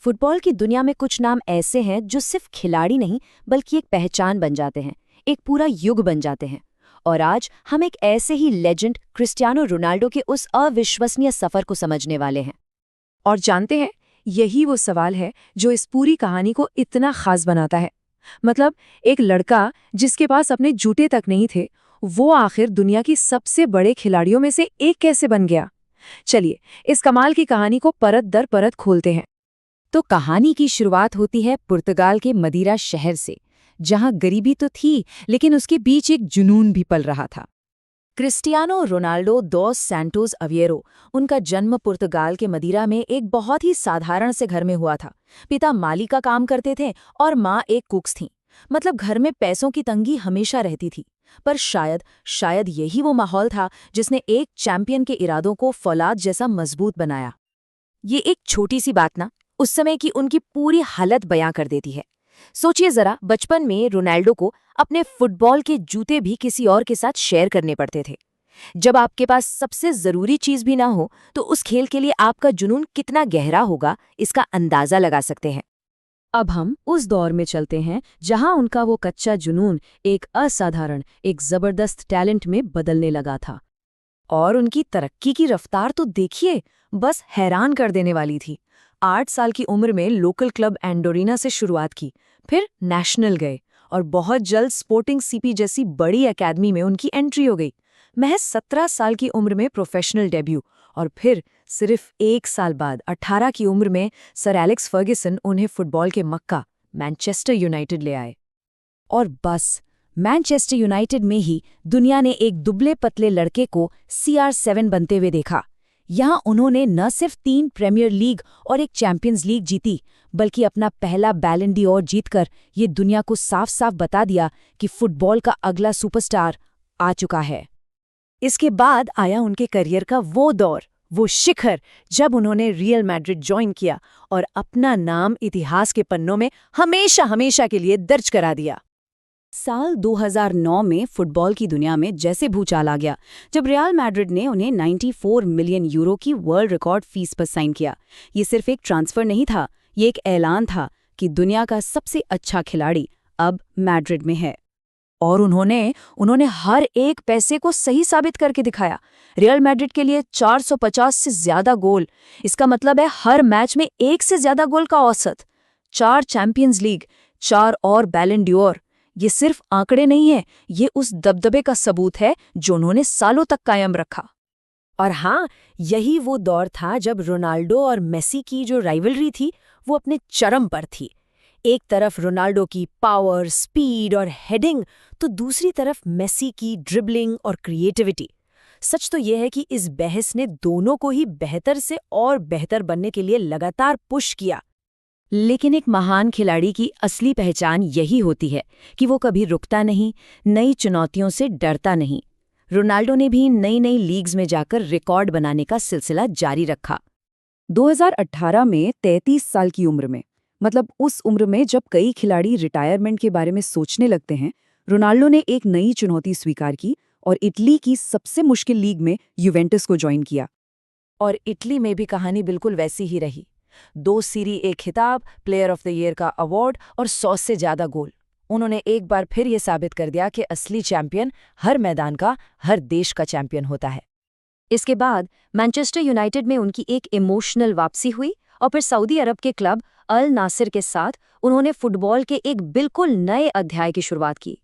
Football की दुनिया में कुछ नाम ऐसे हैं जो सिर्फ खिलाड़ी नहीं बल्कि एक पहचान बन जाते हैं, एक पूरा युग बन जाते हैं। और आज हम एक ऐसे ही लेजेंड क्रिस्टियानो रोनाल्डो के उस अविश्वसनीय सफर को समझने वाले हैं। और जानते हैं, यही वो सवाल है जो इस पूरी कहानी को इतना खास बनाता है। मतलब एक लड़का जिसके पास अपने जूते तक नहीं थे, वो आखिर दुनिया की सबसे बड़े खिलाड़ियों में से एक कैसे बन गया। चलिए इस कमाल की कहानी को परत दर परत खोलते हैं। तो कहानी की शुरुआत होती है पुर्तगाल के मदीरा शहर से, जहां गरीबी तो थी लेकिन उसके बीच एक जुनून भी पल रहा था। क्रिस्टियानो रोनाल्डो दोस सैंटोस अविएरो, उनका जन्म पुर्तगाल के मदीरा में एक बहुत ही साधारण से घर में हुआ था। पिता माली का काम करते थे और माँ एक कुक्स थीं। मतलब घर में पैसों की तंगी हमेशा रहती थी। पर शायद यही वो माहौल था जिसने एक चैंपियन के इरादों को फौलाद जैसा मजबूत बनाया। ये एक छोटी सी बात ना उस समय की उनकी पूरी हालत बयां कर देती है। सोचिए जरा, बचपन में रोनाल्डो को अपने फुटबॉल के जूते भी किसी और के साथ शेयर करने पड़ते थे। जब आपके पास सबसे जरूरी चीज भी ना हो तो उस खेल के लिए आपका जुनून कितना गहरा होगा, इसका अंदाजा लगा सकते हैं। अब हम उस दौर में चलते हैं जहां उनका वो कच्चा जुनून एक असाधारण, एक जबरदस्त टैलेंट में बदलने लगा था। और उनकी तरक्की की रफ्तार तो देखिए, बस हैरान कर देने वाली थी। 8 साल की उम्र में लोकल क्लब एंडोरिना से शुरुआत की, फिर नेशनल गए और बहुत जल्द स्पोर्टिंग सीपी जैसी बड़ी एकेडमी में उनकी एंट्री हो गई। महज 17 साल की उम्र में प्रोफेशनल डेब्यू, और फिर सिर्फ 1 साल बाद 18 की उम्र में सर एलेक्स फर्ग्यूसन उन्हें फुटबॉल के मक्का मैनचेस्टर यूनाइटेड ले आए। और बस मैनचेस्टर यूनाइटेड में ही दुनिया ने एक दुबले पतले लड़के को CR7 बनते हुए देखा। यहाँ उन्होंने न सिर्फ 3 प्रीमियर लीग और एक चैंपियंस लीग जीती, बल्कि अपना पहला बैलन ड'ओर जीतकर ये दुनिया को साफ साफ बता दिया कि फुटबॉल का अगला सुपरस्टार आ चुका है। इसके बाद आया उनके करियर का वो दौर, वो शिखर, जब उन्होंने रियल मैड्रिड ज्वाइन किया और अपना नाम इतिहास के पन्नों में हमेशा हमेशा के लिए दर्ज करा दिया। साल 2009 में फुटबॉल की दुनिया में जैसे भूचाल आ गया जब रियल मैड्रिड ने उन्हें 94 मिलियन यूरो की वर्ल्ड रिकॉर्ड फीस पर साइन किया। ये सिर्फ एक ट्रांसफर नहीं था, ये एक ऐलान था कि दुनिया का सबसे अच्छा खिलाड़ी अब मैड्रिड में है। और उन्होंने हर एक पैसे को सही साबित करके दिखाया। रियल मैड्रिड के लिए 450 से ज्यादा गोल, इसका मतलब है हर मैच में 1 से ज्यादा गोल का औसत। 4 चैंपियंस लीग, 4 और बैलन ड'ओर। ये सिर्फ आंकड़े नहीं है, ये उस दबदबे का सबूत है जो उन्होंने सालों तक कायम रखा। और हाँ, यही वो दौर था जब रोनाल्डो और मेसी की जो राइवलरी थी वो अपने चरम पर थी। एक तरफ रोनाल्डो की पावर, स्पीड और हेडिंग, तो दूसरी तरफ मेसी की ड्रिबलिंग और क्रिएटिविटी। सच तो यह है कि इस बहस ने दोनों को ही बेहतर से और बेहतर बनने के लिए लगातार पुश किया। लेकिन एक महान खिलाड़ी की असली पहचान यही होती है कि वो कभी रुकता नहीं, नई चुनौतियों से डरता नहीं। रोनाल्डो ने भी नई नई लीग्स में जाकर रिकॉर्ड बनाने का सिलसिला जारी रखा। 2018 में 33 साल की उम्र में, मतलब उस उम्र में जब कई खिलाड़ी रिटायरमेंट के बारे में सोचने लगते हैं, रोनाल्डो ने एक नई चुनौती स्वीकार की और इटली की सबसे मुश्किल लीग में यूवेंटस को ज्वाइन किया। और इटली में भी कहानी बिल्कुल वैसी ही रही। 2 सीरी, एक खिताब, प्लेयर ऑफ द ईयर का अवार्ड और 100 से ज्यादा गोल। उन्होंने एक बार फिर ये साबित कर दिया कि असली चैंपियन हर मैदान का, हर देश का चैंपियन होता है। इसके बाद मैनचेस्टर यूनाइटेड में उनकी एक इमोशनल वापसी हुई और फिर सऊदी अरब के क्लब अल नासिर के साथ उन्होंने फुटबॉल के एक बिल्कुल नए अध्याय की शुरुआत की।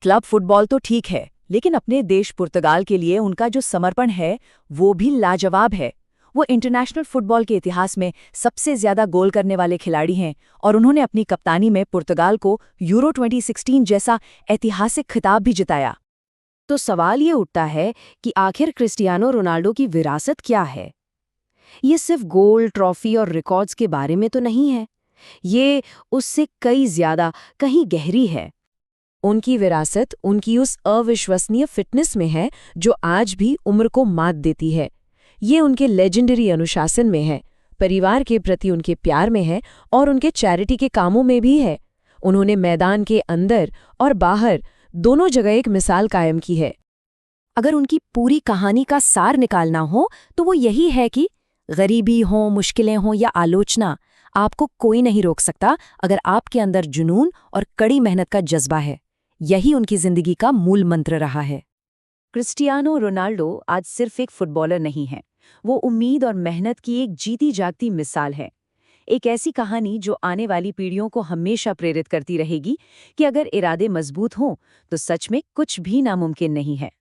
क्लब फुटबॉल तो ठीक है, लेकिन अपने देश पुर्तगाल के लिए उनका जो समर्पण है वो भी लाजवाब है। वो इंटरनेशनल फुटबॉल के इतिहास में सबसे ज्यादा गोल करने वाले खिलाड़ी हैं और उन्होंने अपनी कप्तानी में पुर्तगाल को यूरो 2016 जैसा ऐतिहासिक खिताब भी जिताया। तो सवाल ये उठता है कि आखिर क्रिस्टियानो रोनाल्डो की विरासत क्या है? ये सिर्फ गोल, ट्रॉफी और रिकॉर्ड्स के बारे में तो नहीं है। ये उससे कई ज्यादा, कहीं गहरी है। उनकी विरासत उनकी उस अविश्वसनीय फिटनेस में है जो आज भी उम्र को मात देती है। ये उनके लेजेंडरी अनुशासन में है, परिवार के प्रति उनके प्यार में है और उनके चैरिटी के कामों में भी है। उन्होंने मैदान के अंदर और बाहर दोनों जगह एक मिसाल कायम की है। अगर उनकी पूरी कहानी का सार निकालना हो तो वो यही है कि गरीबी हो, मुश्किलें हों या आलोचना, आपको कोई नहीं रोक सकता अगर आपके अंदर जुनून और कड़ी मेहनत का जज्बा है। यही उनकी जिंदगी का मूल मंत्र रहा है। क्रिस्टियानो रोनाल्डो आज सिर्फ एक फुटबॉलर नहीं है, वो उम्मीद और मेहनत की एक जीती जागती मिसाल है। एक ऐसी कहानी जो आने वाली पीढ़ियों को हमेशा प्रेरित करती रहेगी कि अगर इरादे मजबूत हों तो सच में कुछ भी नामुमकिन नहीं है।